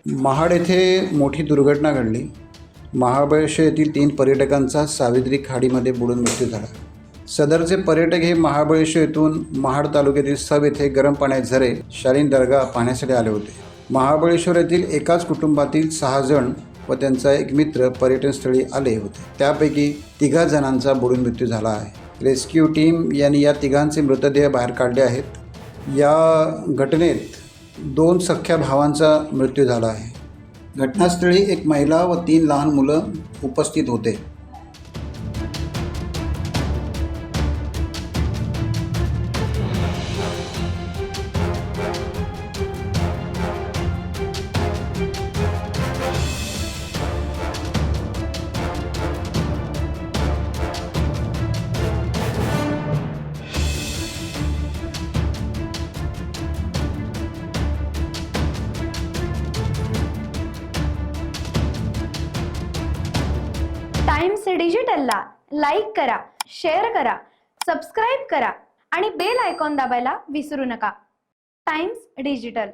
महाड येथे मोठी दुर्घटना घडली। महाबळेश्वर येथील 3 पर्यटकांचा सावित्री खाडीमध्ये बुडून मृत्यू झाला। सदरचे पर्यटक हे महाबळेश्वर येथून महाड तालुक्यातील सब येथे गरम पाण्याचे झरे शालीन दर्गा पाहण्यासाठी आले होते। महाबळेश्वर येथील एकाच कुटुंबातील 6 जण व त्यांचा एक मित्र पर्यटनस्थळी आले होते। त्यापैकी 3 जणांचा बुडून मृत्यू झाला आहे। रेस्क्यू टीम यांनी या 3 मृतदेह बाहेर काढले आहेत। या घटनेत 2 सख्ख्या भावांचा मृत्यू झाला आहे। घटनास्थळी एक महिला व 3 लहान मुलं उपस्थित होते। टाइम्स डिजिटलला लाईक करा, शेअर करा, सबस्क्राईब करा आणि बेल आयकॉन दाबायला विसरू नका। Times digital.